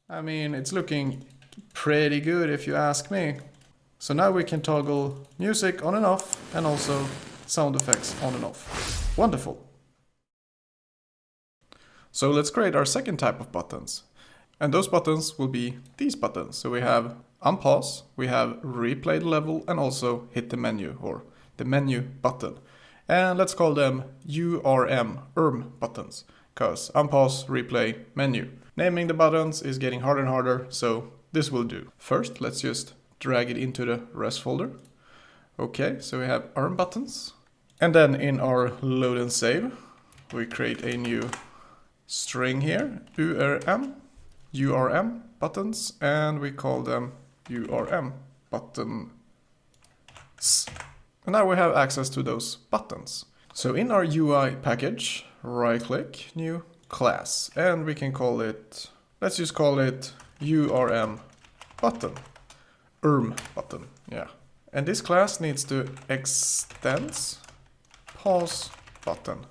I mean, it's looking pretty good if you ask me. So now we can toggle music on and off, and also sound effects on and off. Wonderful. So let's create our second type of buttons. And those buttons will be these buttons. So we have unpause, we have replay the level, and also hit the menu, or the menu button. And let's call them URM buttons, because unpause, replay, menu. Naming the buttons is getting harder and harder, so this will do. First, let's just drag it into the res folder. Okay, so we have URM buttons. And then in our load and save, we create a new string here, URM buttons, and we call them URM buttons. And now we have access to those buttons. So in our UI package, right click, new class, and we can call it, let's just call it URM button, URM button, yeah. And this class needs to extends pause button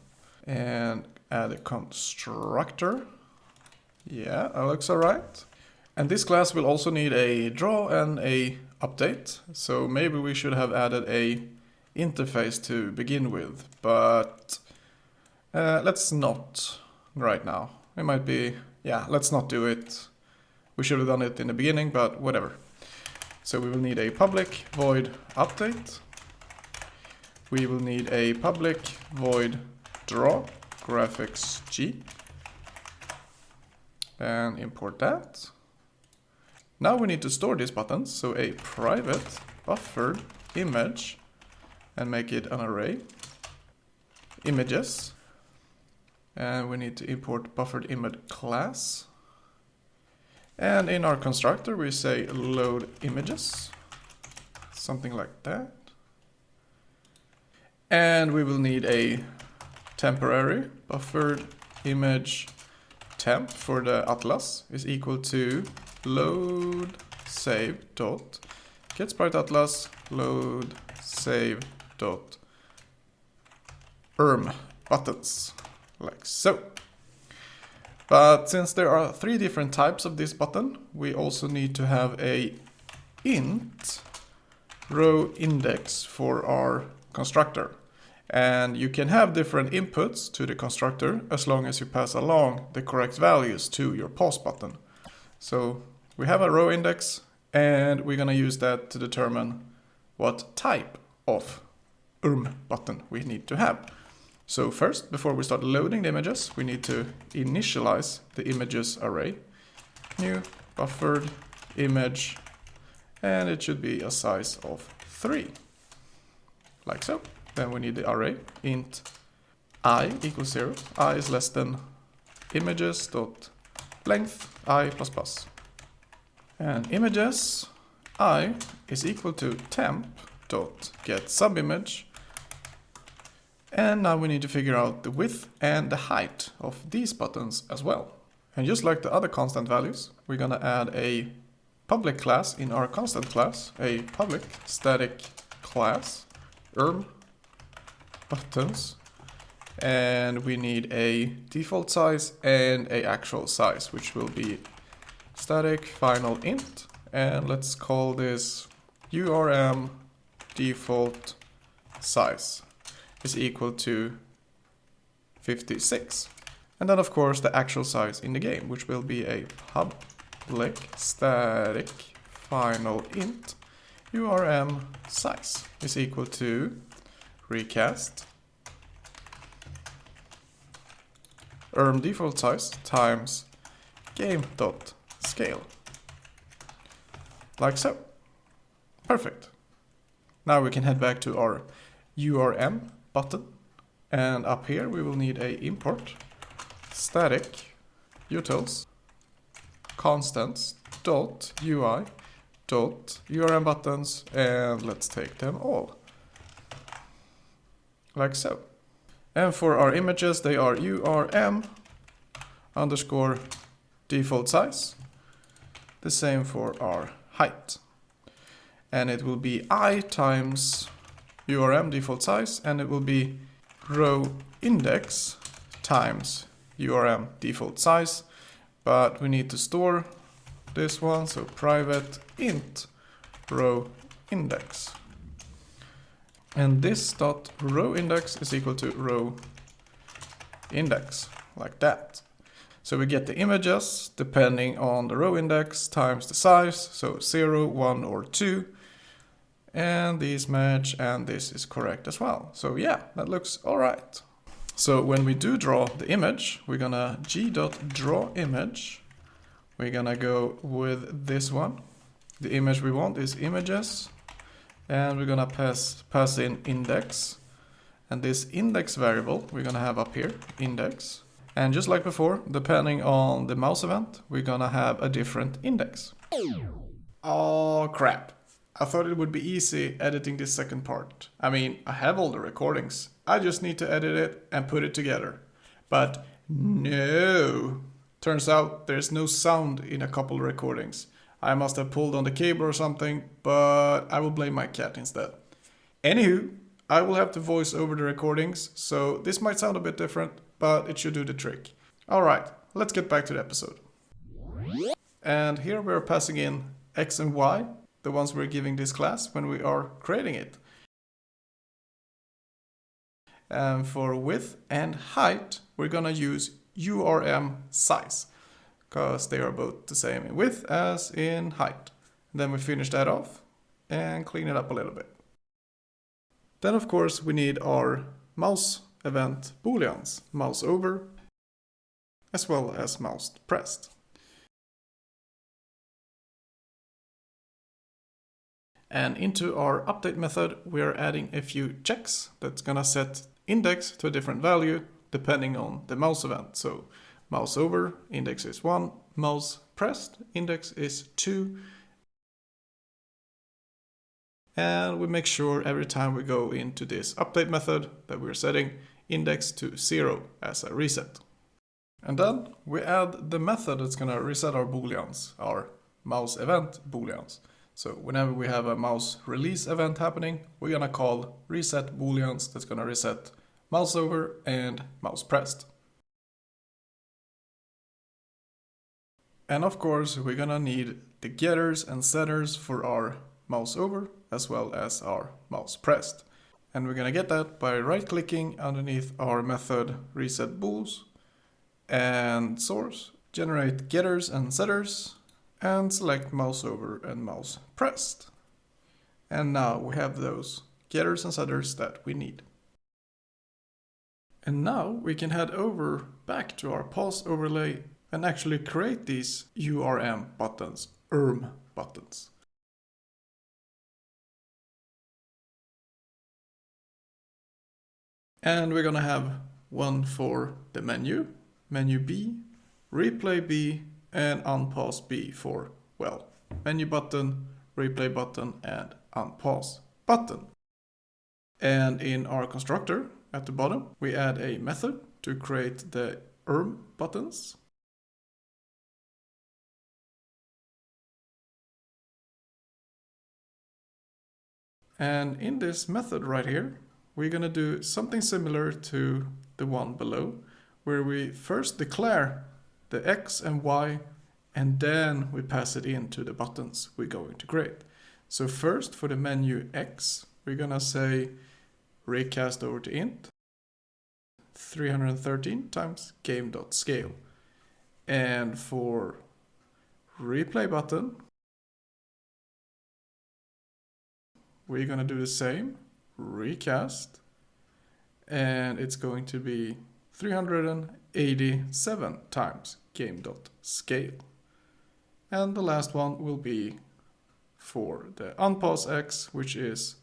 and add a constructor. Yeah, that looks alright. And this class will also need a draw and a update. So maybe we should have added a interface to begin with, but let's not right now. It might be, yeah, let's not do it. We should have done it in the beginning, but whatever. So we will need a public void update. We will need a public void draw graphics G, and import that. Now we need to store these buttons, so a private buffered image, and make it an array images, and we need to import buffered image class, and in our constructor we say load images, something like that, and we will need a temporary buffered image temp for the atlas is equal to load save dot get sprite atlas load save dot URM buttons, like so. But since there are 3 different types of this button, we also need to have a int row index for our constructor. And you can have different inputs to the constructor as long as you pass along the correct values to your pause button. So we have a row index, and we're going to use that to determine what type of URM button we need to have. So first, before we start loading the images, we need to initialize the images array. New buffered image, and it should be a size of 3, like so. Then we need the array int I equals 0. I is less than images dot length I plus plus. And images I is equal to temp dot get subimage. And now we need to figure out the width and the height of these buttons as well. And just like the other constant values, we're gonna add a public class in our constant class, a public static class, URM buttons, and we need a default size and a actual size, which will be static final int, and let's call this URM default size is equal to 56. And then of course the actual size in the game, which will be a public static final int URM size is equal to recast URM default size times game.scale, like so. Perfect. Now we can head back to our URM button, and up here we will need a import static utils constants dot UI dot URM buttons, and let's take them all, like so. And for our images, they are URM underscore default size, the same for our height, and it will be I times URM default size, and it will be row index times URM default size, but we need to store this one, so private int row index. And this dot row index is equal to row index, like that. So we get the images depending on the row index times the size, so 0, 1, or 2. And these match, and this is correct as well. So yeah, that looks all right. So when we do draw the image, we're gonna g.drawImage. We're gonna go with this one. The image we want is images, and we're gonna pass in index. And this index variable we're gonna have up here, index. And just like before, depending on the mouse event, we're gonna have a different index. Oh crap. I thought it would be easy editing this second part. I mean, I have all the recordings. I just need to edit it and put it together. But no. Turns out there's no sound in a couple recordings. I must have pulled on the cable or something, but I will blame my cat instead. Anywho, I will have to voice over the recordings, so this might sound a bit different, but it should do the trick. Alright, let's get back to the episode. And here we're passing in X and Y, the ones we're giving this class when we are creating it. And for width and height, we're gonna use URM size, because they are both the same in width as in height. Then we finish that off and clean it up a little bit. Then of course we need our mouse event booleans, mouse over, as well as mouse pressed. And into our update method, we're adding a few checks that's gonna set index to a different value depending on the mouse event. So mouse over, index is 1, mouse pressed, index is 2. And we make sure every time we go into this update method that we're setting index to 0 as a reset. And then we add the method that's gonna reset our booleans, our mouse event booleans. So whenever we have a mouse release event happening, we're gonna call reset booleans that's gonna reset mouse over and mouse pressed. And of course, we're gonna need the getters and setters for our mouse over as well as our mouse pressed. And we're gonna get that by right-clicking underneath our method reset bools and source, generate getters and setters, and select mouse over and mouse pressed. And now we have those getters and setters that we need. And now we can head over back to our pause overlay and actually create these URM buttons, URM buttons. And we're gonna have one for the menu, menu B, replay B, and unpause B for, well, menu button, replay button, and unpause button. And in our constructor at the bottom, we add a method to create the URM buttons. And in this method right here, we're gonna do something similar to the one below, where we first declare the X and Y, and then we pass it into the buttons we're going to create. So first for the menu X, we're gonna say recast over to int 313 times game.scale. And for replay button, we're gonna do the same, recast, and it's going to be 387 times game.scale. And the last one will be for the unpause X, which is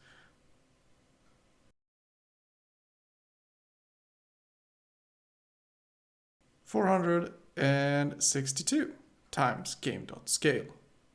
462 times game.scale.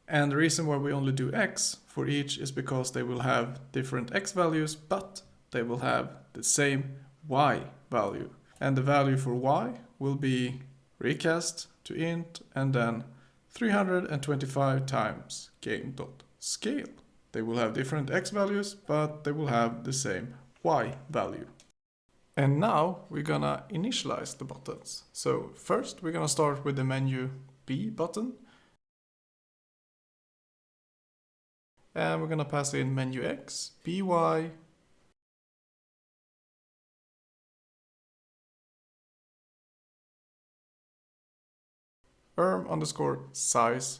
And the reason why we only do X for each is because they will have different X values, but they will have the same Y value. And the value for Y will be recast to int and then 325 times game.scale. They will have different X values, but they will have the same Y value. And now we're gonna initialize the buttons. So first we're gonna start with the menu B button. and we're gonna pass in menu x, by, URM_size,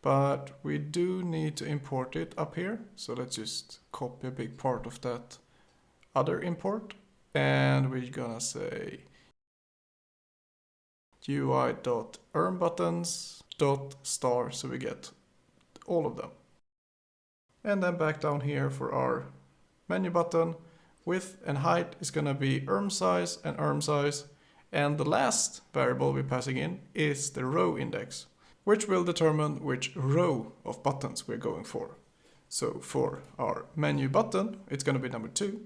but we do need to import it up here. So let's just copy a big part of that other import, and we're gonna say UI.URMButtons.star, so we get all of them. And then back down here for our menu button, width and height is gonna be URM_size and URM_size. And the last variable we're passing in is the row index, which will determine which row of buttons we're going for. So for our menu button, it's going to be number 2.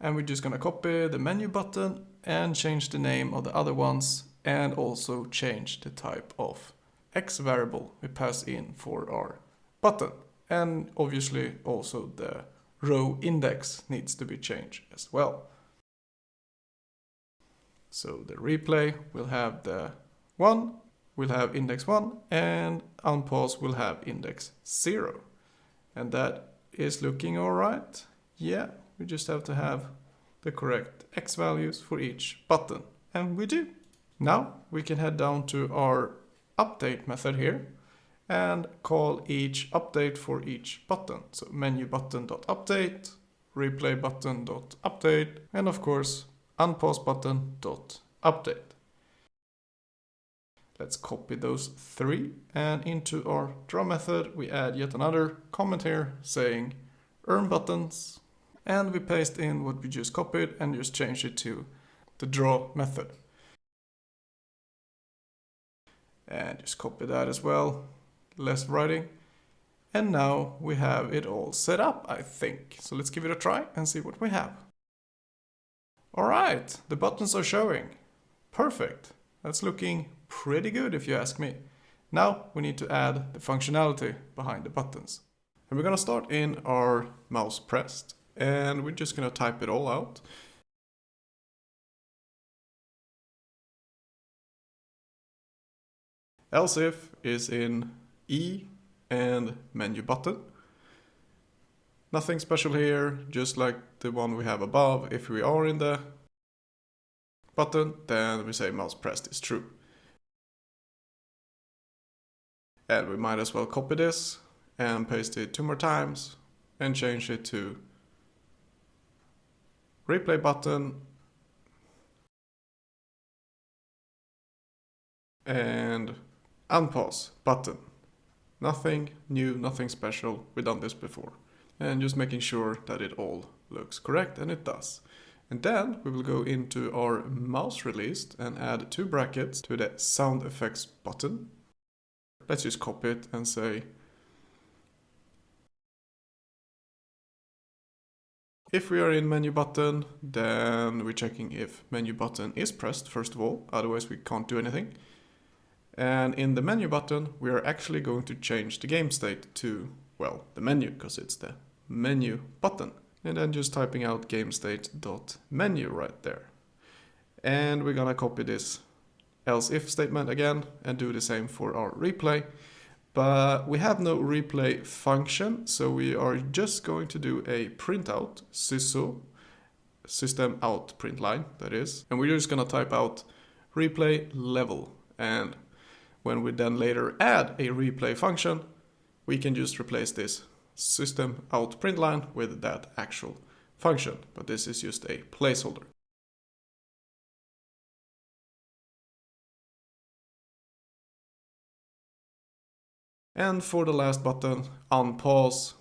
And we're just going to copy the menu button and change the name of the other ones, and also change the type of X variable we pass in for our button. And obviously also the row index needs to be changed as well. So the replay will have the 1, will have index 1, and unpause will have index 0. And that is looking alright. Yeah, we just have to have the correct X values for each button. And we do. Now we can head down to our update method here and call each update for each button. So menubutton.update, replaybutton.update, and of course unpausebutton.update. Let's copy those 3, and into our draw method we add yet another comment here saying URM buttons, and we paste in what we just copied and just change it to the draw method. And just copy that as well, less writing. And now we have it all set up, I think. So let's give it a try and see what we have. Alright, the buttons are showing. Perfect. That's looking pretty good if you ask me. Now we need to add the functionality behind the buttons. And we're going to start in our mouse pressed, and we're just going to type it all out. Else if is in E and menu button. Nothing special here, just like the one we have above. If we are in the button, then we say mouse pressed is true. And we might as well copy this and paste it 2 more times and change it to replay button and unpause button. Nothing new, nothing special. We've done this before. And just making sure that it all looks correct, and it does. And then we will go into our mouse released and add 2 brackets to the sound effects button. Let's just copy it and say if we are in menu button, then we're checking if menu button is pressed first of all, otherwise we can't do anything. And in the menu button, we are actually going to change the game state to, well, the menu, because it's the menu button. And then just typing out gamestate.menu right there. And we're gonna copy this else if statement again and do the same for our replay. But we have no replay function, so we are just going to do a printout, syso, system out print line, that is. And we're just gonna type out replay level. And when we then later add a replay function, we can just replace this system out print line with that actual function. But this is just a placeholder. And for the last button, unpause,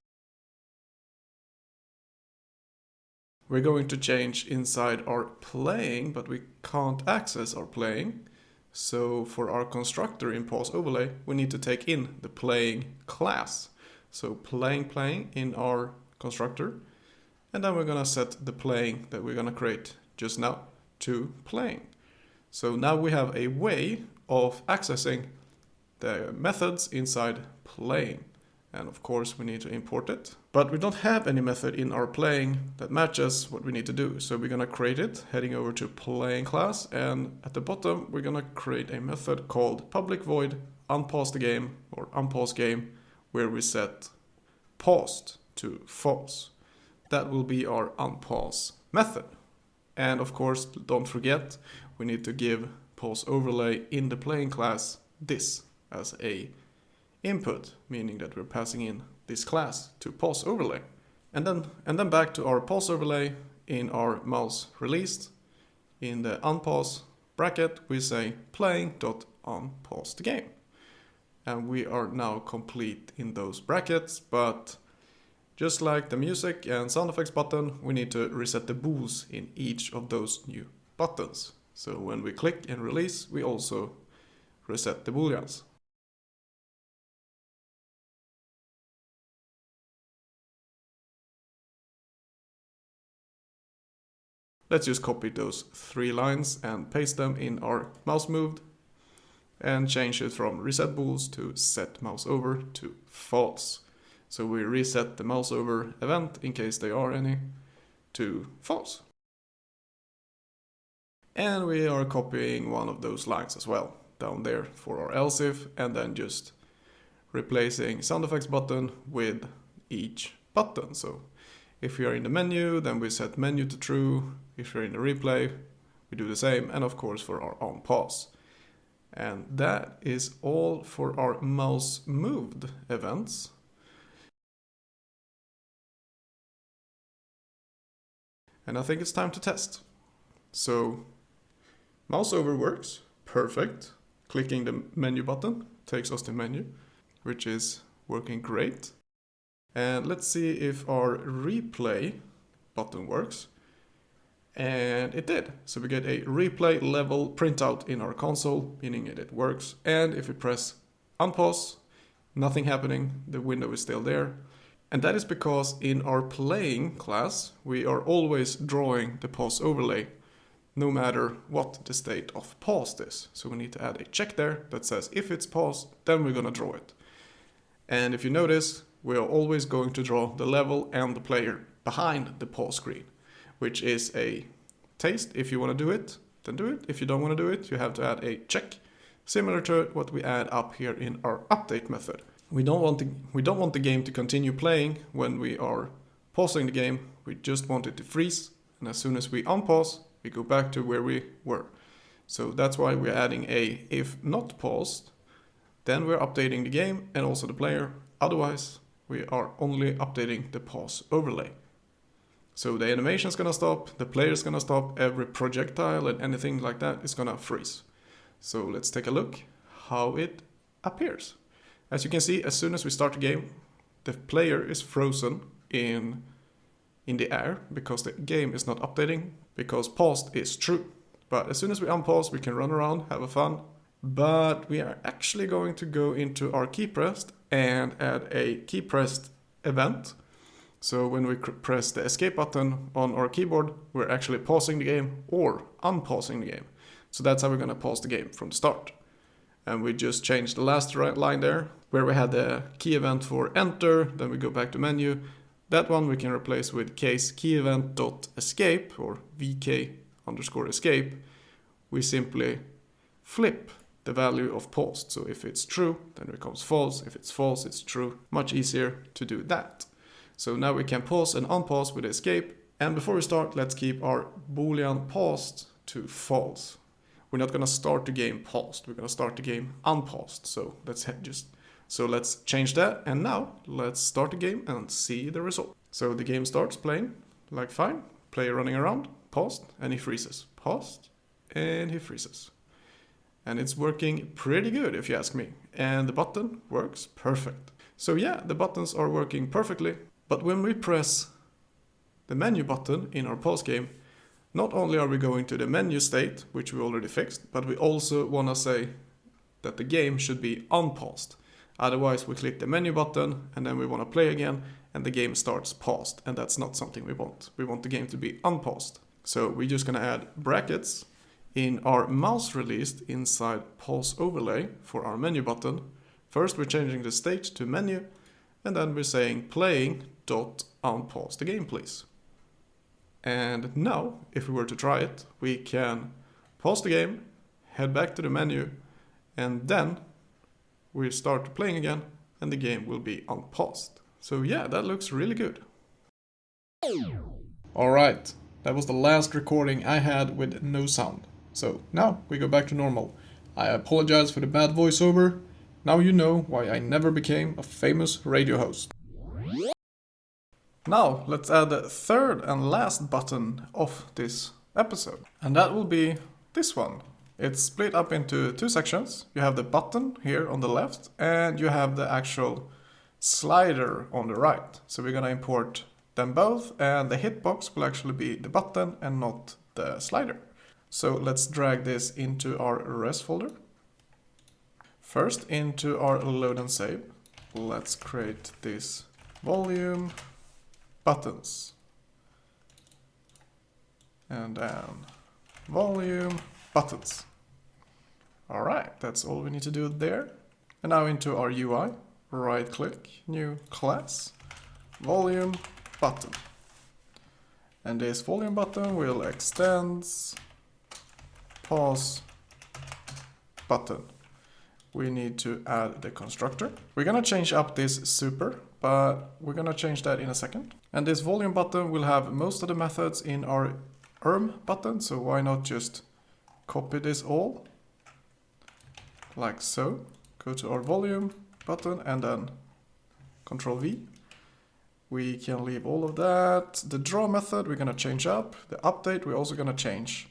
we're going to change inside our playing, but we can't access our playing. So for our constructor in pause overlay, we need to take in the playing class. So playing in our constructor, and then we're gonna set the playing that we're gonna create just now to playing. So now we have a way of accessing the methods inside playing. And of course we need to import it. But we don't have any method in our playing that matches what we need to do. So we're gonna create it, heading over to playing class, and at the bottom we're gonna create a method called public void unpause the game or unpause game, where we set paused to false. That will be our unpause method. And of course, don't forget, we need to give pause overlay in the playing class this as a input, meaning that we're passing in this class to pause overlay. And then back to our pause overlay in our mouse released. In the unpause bracket, we say playing.unpause the game. And we are now complete in those brackets, but just like the music and sound effects button, we need to reset the bools in each of those new buttons. So when we click and release, we also reset the booleans. Let's just copy those 3 lines and paste them in our mouse moved and change it from reset bools to set mouse over to false. So we reset the mouse over event, in case there are any, to false. And we are copying one of those lines as well down there for our else if, and then just replacing sound effects button with each button. So if we are in the menu, then we set menu to true. If we're in the replay, we do the same, and of course for our on pause. And that is all for our mouse moved events. And I think it's time to test. So mouse over works, perfect. Clicking the menu button takes us to menu, which is working great. And let's see if our replay button works. And it did. So we get a replay level printout in our console, meaning it works. And if we press unpause, nothing happening, the window is still there. And that is because in our playing class, we are always drawing the pause overlay, no matter what the state of paused is. So we need to add a check there that says if it's paused, then we're gonna draw it. And if you notice, we are always going to draw the level and the player behind the pause screen, which is a taste. If you want to do it, then do it. If you don't want to do it, you have to add a check, similar to what we add up here in our update method. We don't want the game to continue playing when we are pausing the game. We just want it to freeze, and as soon as we unpause, we go back to where we were. So that's why we're adding a if not paused, then we're updating the game and also the player. Otherwise, we are only updating the pause overlay. So the animation is gonna stop, the player is gonna stop, every projectile and anything like that is gonna freeze. So let's take a look how it appears. As you can see, as soon as we start the game, the player is frozen in the air because the game is not updating, because paused is true. But as soon as we unpause, we can run around, have a fun. But we are actually going to go into our key pressed and add a key pressed event. So when we press the escape button on our keyboard, we're actually pausing the game or unpausing the game. So that's how we're gonna pause the game from the start. And we just changed the last line there, where we had the key event for enter, then we go back to menu. That one we can replace with case key event dot escape or vk_escape. We simply flip the value of paused. So if it's true, then it becomes false. If it's false, it's true. Much easier to do that. So now we can pause and unpause with escape. And before we start, let's keep our boolean paused to false. We're not gonna start the game paused. We're gonna start the game unpaused. So let's change that. And now let's start the game and see the result. So the game starts playing like fine. Player running around, paused, and he freezes. Paused, and he freezes. And it's working pretty good if you ask me. And the button works perfect. So yeah, the buttons are working perfectly. But when we press the menu button in our pause game, not only are we going to the menu state, which we already fixed, but we also want to say that the game should be unpaused. Otherwise, we click the menu button and then we want to play again and the game starts paused. And that's not something we want. We want the game to be unpaused. So we're just going to add brackets in our mouse released inside pause overlay for our menu button. First, we're changing the state to menu, and then we're saying playing.unpause the game, please. And now, if we were to try it, we can pause the game, head back to the menu, and then we start playing again, and the game will be unpaused. So yeah, that looks really good. Alright, that was the last recording I had with no sound. So now we go back to normal. I apologize for the bad voiceover. Now you know why I never became a famous radio host. Now let's add the third and last button of this episode. And that will be this one. It's split up into two sections. You have the button here on the left and you have the actual slider on the right. So we're gonna import them both, and the hitbox will actually be the button and not the slider. So let's drag this into our res folder. First into our load and save. Let's create this volume buttons. And then volume buttons. Alright, that's all we need to do there. And now into our UI. Right click, new class, volume button. And this volume button will extend pause button. We need to add the constructor. We're gonna change up this super, but we're gonna change that in a second. And this volume button will have most of the methods in our URM button, so why not just copy this all like so. Go to our volume button and then Control V. We can leave all of that. The draw method we're gonna change up. The update we're also gonna change.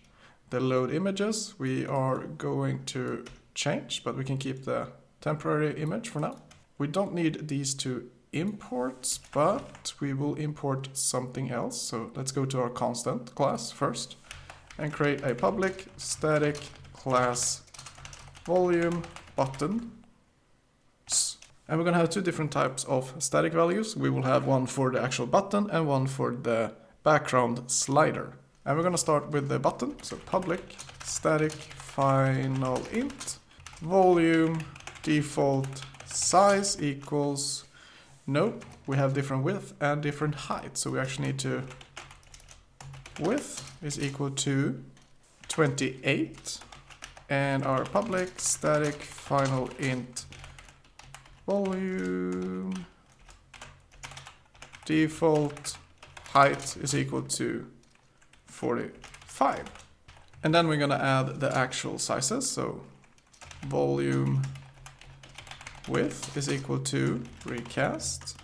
The load images we are going to change, but we can keep the temporary image for now. We don't need these two imports, but we will import something else. So let's go to our constant class first and create a public static class volume button. And we're going to have two different types of static values. We will have one for the actual button and one for the background slider. And we're going to start with the button. So public static final int volume default size equals, nope, we have different width and different height. So we actually need to, width is equal to 28. And our public static final int volume default height is equal to 45. And then we're gonna add the actual sizes. So volume width is equal to recast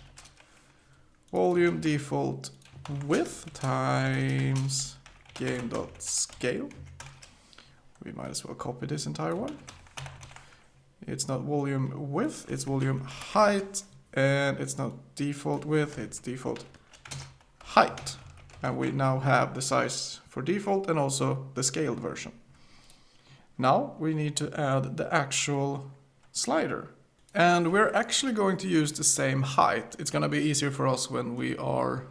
volume default width times game.scale. We might as well copy this entire one. It's not volume width, it's volume height, and it's not default width, it's default height. And we now have the size for default and also the scaled version. Now we need to add the actual slider. And we're actually going to use the same height. It's going to be easier for us when we are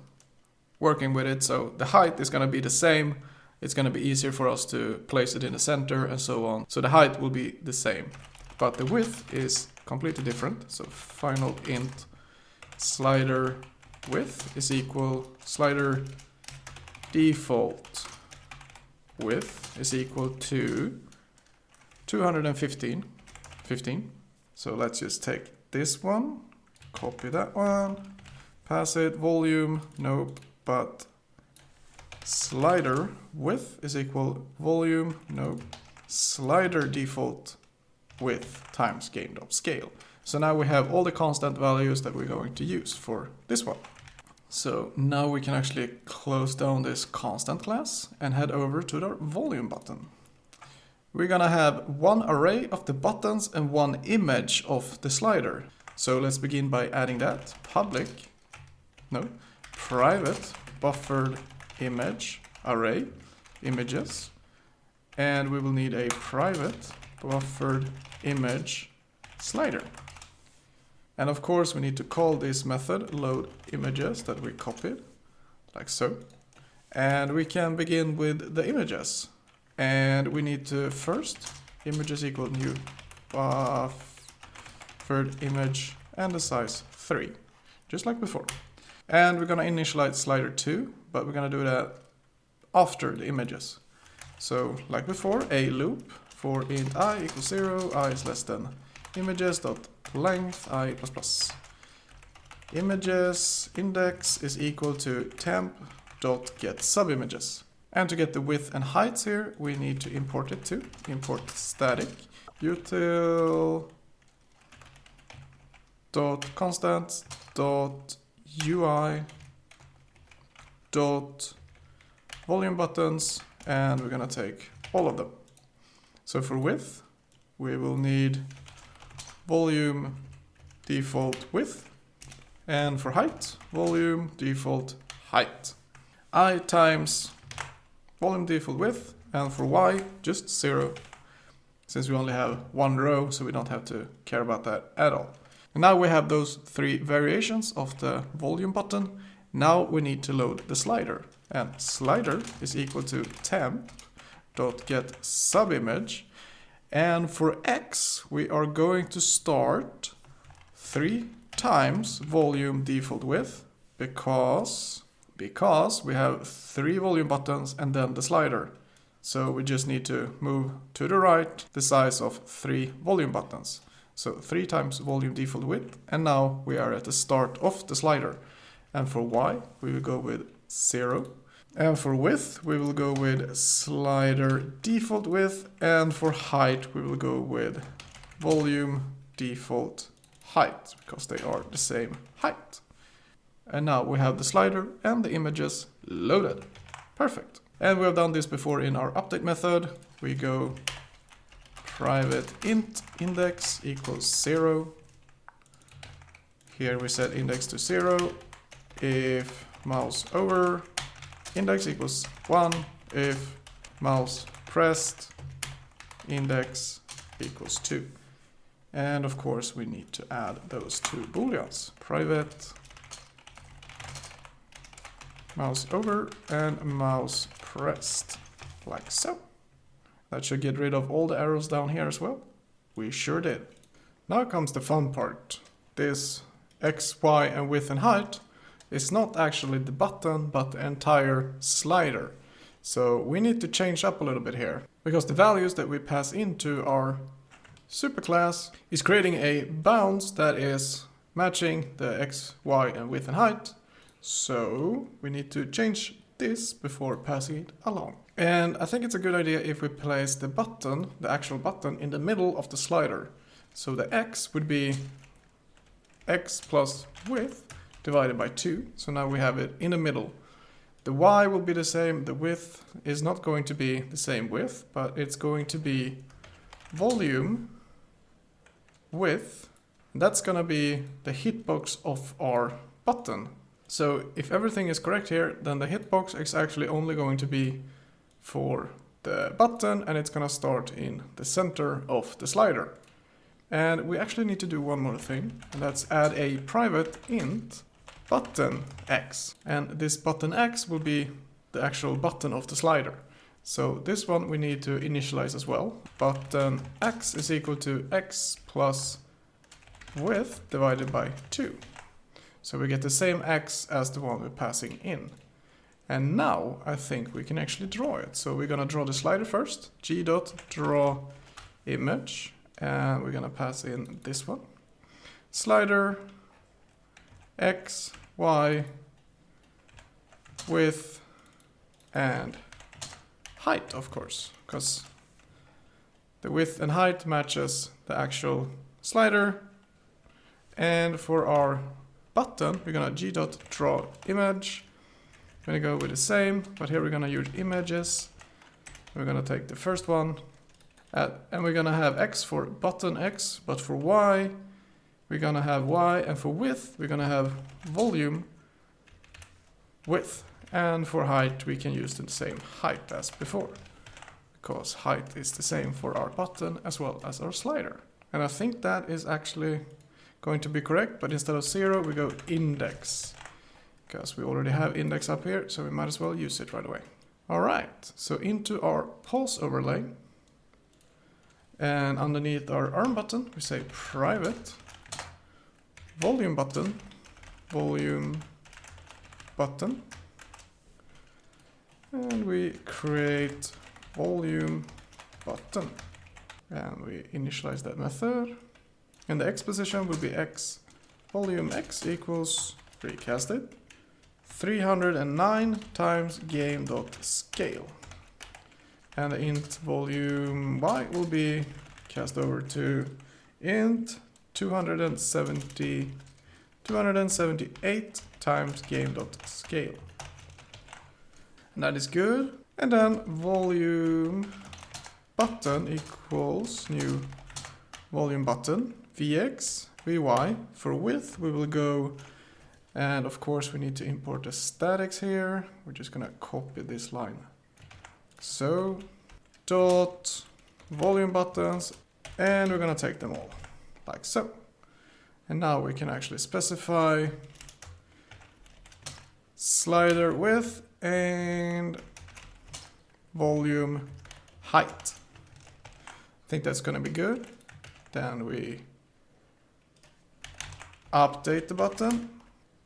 working with it. So the height is going to be the same. It's going to be easier for us to place it in the center and so on. So the height will be the same. But the width is completely different. So final int slider width is equal slider default width is equal to 215. So let's just take this one, copy that one, pass it volume, nope, but slider width is equal volume, nope, slider default width times game.scale. So now we have all the constant values that we're going to use for this one. So now we can actually close down this constant class and head over to the volume button. We're gonna have one array of the buttons and one image of the slider. So let's begin by adding that. Private buffered image array images. And we will need a private buffered image slider. And of course we need to call this method load images that we copied, like so. And we can begin with the images. And we need to first images equal new buffered image and the size 3, just like before. And we're gonna initialize slider 2, but we're gonna do that after the images. So like before, a loop for int I equals 0, I is less than images dot length I plus plus images index is equal to temp.getSubImages. And to get the width and heights here, we need to import it too. Import static util.constants.ui.VolumeButtons, and we're gonna take all of them. So for width, we will need volume default width, and for height, volume default height. I times volume default width, and for y, just 0, since we only have one row, so we don't have to care about that at all. And now we have those three variations of the volume button. Now we need to load the slider, and slider is equal to temp.getSubImage, and for x, we are going to start 3 times volume default width, because we have 3 volume buttons and then the slider. So we just need to move to the right the size of 3 volume buttons. So 3 times volume default width, and now we are at the start of the slider. And for y, we will go with 0. And for width, we will go with slider default width, and for height, we will go with volume default height, because they are the same height. And now we have the slider and the images loaded. Perfect. And we have done this before in our update method. We go private int index equals 0. Here we set index to 0. If mouse over, index equals 1. If mouse pressed, index equals 2. And of course we need to add those 2 booleans. Private mouse over and mouse pressed, like so. That should get rid of all the arrows down here as well. We sure did. Now comes the fun part. This X, Y, and width and height is not actually the button, but the entire slider. So we need to change up a little bit here, because the values that we pass into our superclass is creating a bounds that is matching the X, Y, and width and height. So we need to change this before passing it along. And I think it's a good idea if we place the button, the actual button, in the middle of the slider. So the X would be X plus width divided by 2. So now we have it in the middle. The Y will be the same. The width is not going to be the same width, but it's going to be volume width. And that's going to be the hitbox of our button. So if everything is correct here, then the hitbox is actually only going to be for the button, and it's going to start in the center of the slider. And we actually need to do one more thing, and that's add a private int button x. And this button x will be the actual button of the slider. So this one we need to initialize as well. Button x is equal to x plus width divided by 2. So we get the same x as the one we're passing in. And now I think we can actually draw it. So we're going to draw the slider first. G.drawImage. And we're going to pass in this one. Slider x, y, width, and height, of course. Because the width and height matches the actual slider. And for our button, we're gonna g.drawImage. Gonna go with the same, but here we're gonna use images. We're gonna take the first one, and we're gonna have x for button x, but for y, we're gonna have y, and for width, we're gonna have volume width, and for height, we can use the same height as before, because height is the same for our button as well as our slider. And I think that is actually going to be correct, but instead of 0 we go index, because we already have index up here, so we might as well use it right away. Alright, so into our pulse overlay, and underneath our URM button we say private VolumeButton, VolumeButton, and we create VolumeButton, and we initialize that method. And the x position will be x volume x equals, recast it, 309 times game.scale. And the int volume y will be cast over to int 278 times game.scale. And that is good. And then volume button equals new volume button vx vy. For width we will go, and of course we need to import the statics here. We're just gonna copy this line. So dot volume buttons, and we're gonna take them all like so. And now we can actually specify slider width and volume height. I think that's gonna be good. Then we update the button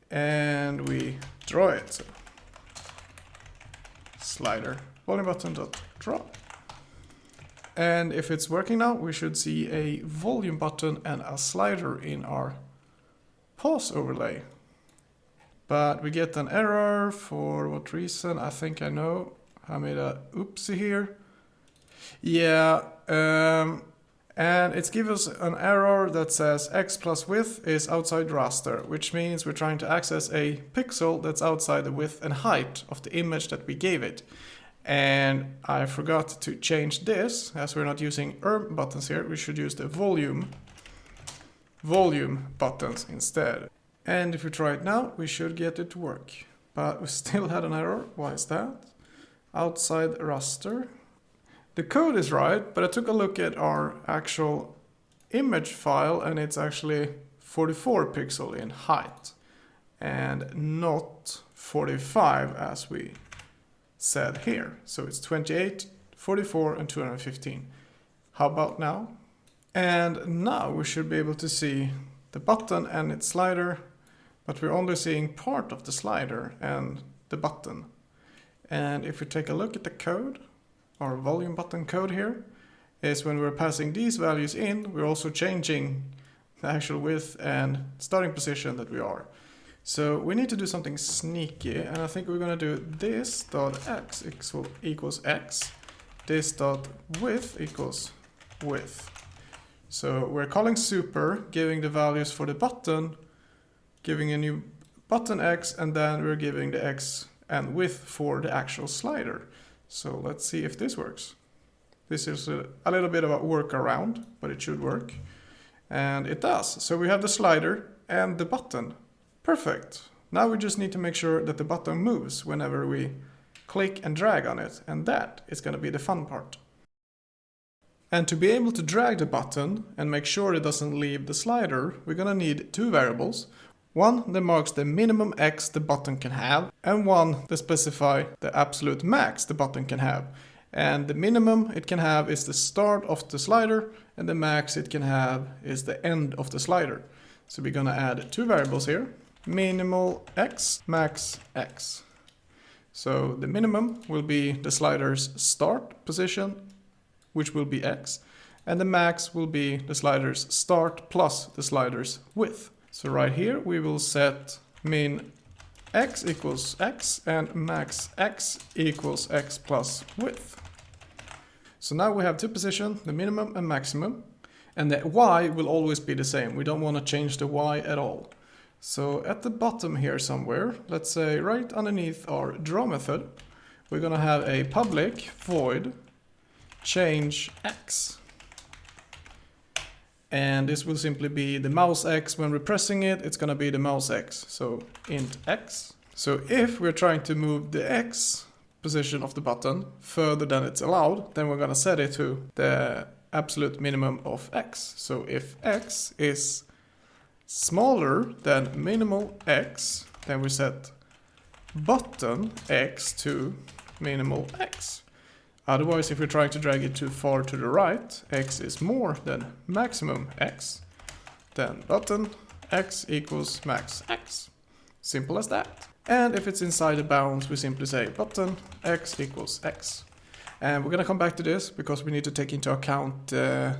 and we draw it. So slider volume button dot draw. And if it's working now, we should see a volume button and a slider in our pause overlay. But we get an error. For what reason? I think I know. I made a oopsie here. Yeah, and it's given us an error that says x plus width is outside raster, which means we're trying to access a pixel that's outside the width and height of the image that we gave it. And I forgot to change this, as we're not using URM buttons here. We should use the volume buttons instead. And if we try it now, we should get it to work. But we still had an error. Why is that? Outside raster. The code is right, but I took a look at our actual image file and it's actually 44 pixel in height and not 45 as we said here. So it's 28, 44 and 215. How about now? And now we should be able to see the button and its slider, but we're only seeing part of the slider and the button. And if we take a look at the code, our volume button code here, is when we're passing these values in, we're also changing the actual width and starting position that we are. So we need to do something sneaky, and I think we're going to do this dot x equals x, this dot width equals width. So we're calling super, giving the values for the button, giving a new button x, and then we're giving the x and width for the actual slider. So let's see if this works. This is a little bit of a workaround, but it should work. And it does. So we have the slider and the button. Perfect. Now we just need to make sure that the button moves whenever we click and drag on it. And that is going to be the fun part. And to be able to drag the button and make sure it doesn't leave the slider, we're going to need two variables. One that marks the minimum x the button can have, and one that specifies the absolute max the button can have. And the minimum it can have is the start of the slider, and the max it can have is the end of the slider. So we're going to add two variables here, minimal x, max x. So the minimum will be the slider's start position, which will be x, and the max will be the slider's start plus the slider's width. So right here we will set min x equals x and max x equals x plus width. So now we have two positions, the minimum and maximum, and the y will always be the same. We don't want to change the y at all. So at the bottom here somewhere, let's say right underneath our draw method, we're going to have a public void change x. And this will simply be the mouse x. When we're pressing it, it's going to be the mouse x. So int x. So if we're trying to move the x position of the button further than it's allowed, then we're going to set it to the absolute minimum of x. So if x is smaller than minimal x, then we set button x to minimal x. Otherwise, if we're trying to drag it too far to the right, x is more than maximum x, then button x equals max x. Simple as that. And if it's inside the bounds, we simply say button x equals x. And we're going to come back to this because we need to take into account a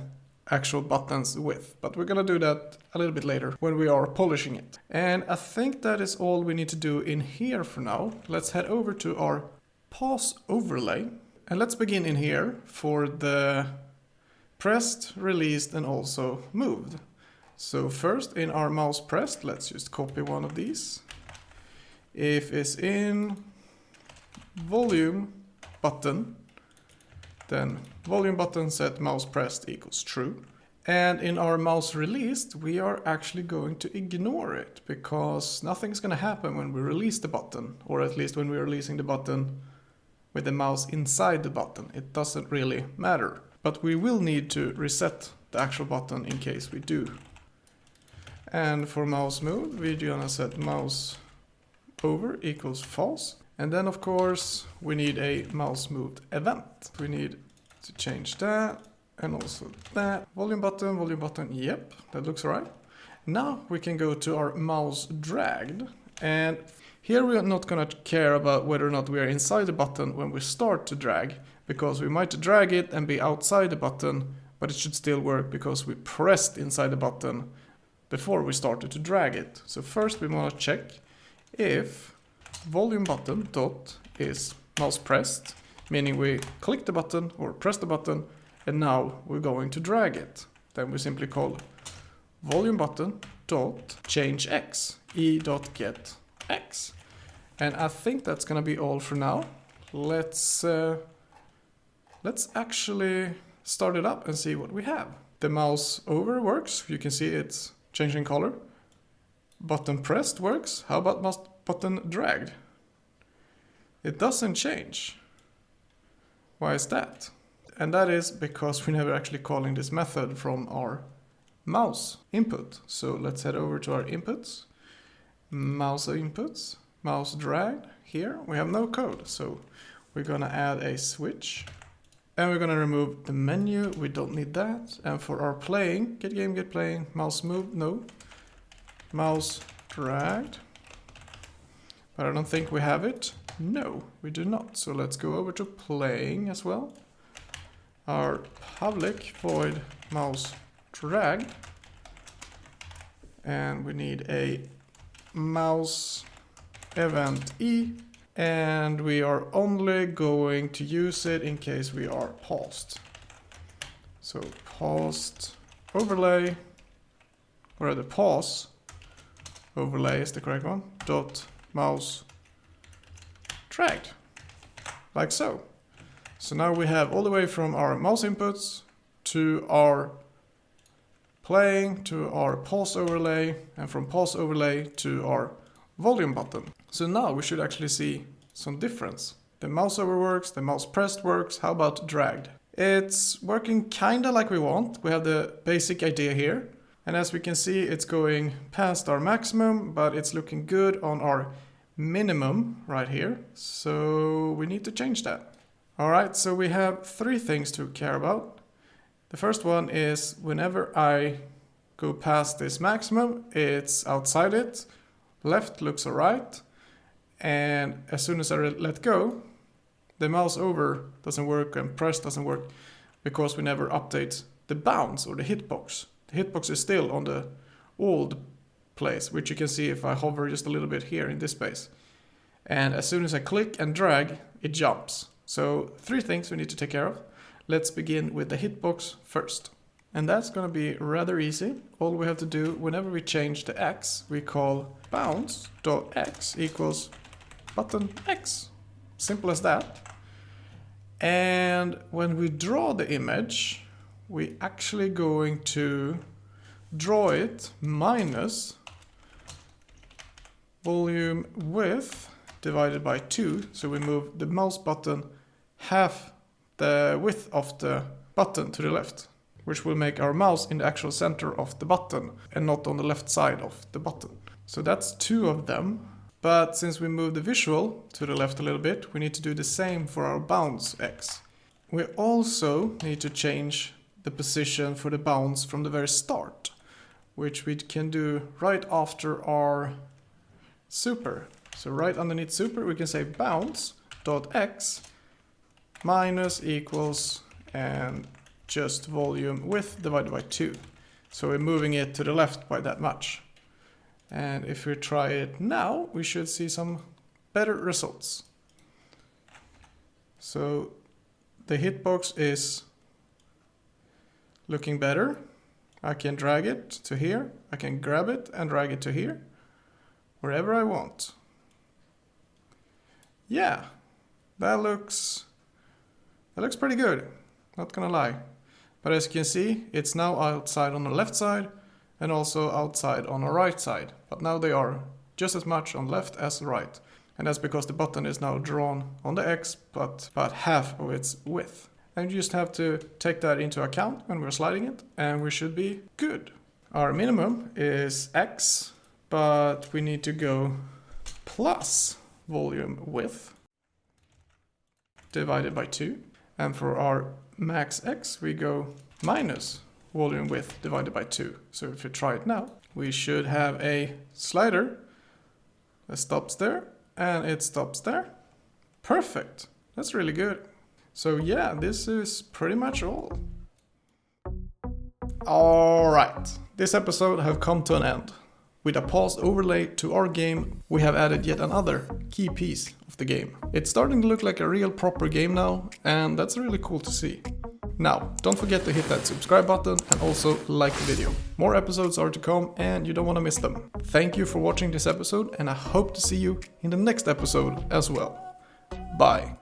actual button's width, but we're gonna do that a little bit later when we are polishing it. And I think that is all we need to do in here for now. Let's head over to our pause overlay, and let's begin in here for the pressed, released, and also moved. So first in our mouse pressed, let's just copy one of these. If it's in volume button, then volume button set mouse pressed equals true. And in our mouse released, we are actually going to ignore it because nothing's going to happen when we release the button, or at least when we're releasing the button with the mouse inside the button. It doesn't really matter. But we will need to reset the actual button in case we do. And for mouse move, we're gonna set mouse over equals false. And then of course we need a mouse moved event. We need to change that and also that. Volume button, yep, that looks right. Now we can go to our mouse dragged, and here we are not gonna care about whether or not we are inside the button when we start to drag, because we might drag it and be outside the button, but it should still work because we pressed inside the button before we started to drag it. So first we want to check if volume button dot is mouse pressed, meaning we click the button or press the button, and now we're going to drag it. Then we simply call volume button dot change x, e.get x. And I think that's gonna be all for now. Let's actually start it up and see what we have. The mouse over works. You can see it's changing color. Button pressed works. How about mouse button dragged? It doesn't change. Why is that? And that is because we're never actually calling this method from our mouse input. So let's head over to our inputs. Mouse inputs, mouse dragged. Here we have no code. So we're gonna add a switch. And we're gonna remove the menu, we don't need that. And for our playing, get game, get playing, mouse move, no. Mouse dragged. But I don't think we have it. No, we do not. So let's go over to playing as well. Our public void mouse dragged. And we need a mouse event E. And we are only going to use it in case we are paused. So paused overlay, or the pause overlay is the correct one, dot mouse dragged, like so. So now we have all the way from our mouse inputs to our playing to our pause overlay, and from pause overlay to our volume button. So now we should actually see some difference. The mouse over works, the mouse pressed works, how about dragged? It's working kinda like we want. We have the basic idea here. And as we can see, it's going past our maximum, but it's looking good on our minimum right here. So we need to change that. Alright, so we have three things to care about. The first one is whenever I go past this maximum, it's outside it. Left looks alright, and as soon as I let go, the mouse over doesn't work and press doesn't work because we never update the bounds or the hitbox. The hitbox is still on the old place, which you can see if I hover just a little bit here in this space. And as soon as I click and drag, it jumps. So three things we need to take care of. Let's begin with the hitbox first. And that's going to be rather easy. All we have to do whenever we change the X, we call bounds.x equals button X. Simple as that. And when we draw the image, we actually going to draw it minus volume width divided by 2. So we move the mouse button half the width of the button to the left, which will make our mouse in the actual center of the button and not on the left side of the button. So that's two of them. But since we move the visual to the left a little bit, we need to do the same for our bounds X. We also need to change the position for the bounds from the very start, which we can do right after our super. So right underneath super, we can say bounds.x minus equals and just volume width divided by 2. So we're moving it to the left by that much. And if we try it now, we should see some better results. So the hitbox is looking better. I can drag it to here. I can grab it and drag it to here, wherever I want. Yeah, that looks pretty good, not gonna lie. But as you can see, it's now outside on the left side and also outside on the right side. But now they are just as much on left as the right. And that's because the button is now drawn on the X, but about half of its width. And you just have to take that into account when we're sliding it, and we should be good. Our minimum is X, but we need to go plus volume width divided by 2. And for our max X, we go minus volume width divided by 2. So if we try it now, we should have a slider that stops there, and it stops there. Perfect. That's really good. So yeah, this is pretty much all. Alright, this episode have come to an end. With a paused overlay to our game, we have added yet another key piece of the game. It's starting to look like a real proper game now, and that's really cool to see. Now, don't forget to hit that subscribe button and also like the video. More episodes are to come and you don't want to miss them. Thank you for watching this episode, and I hope to see you in the next episode as well. Bye.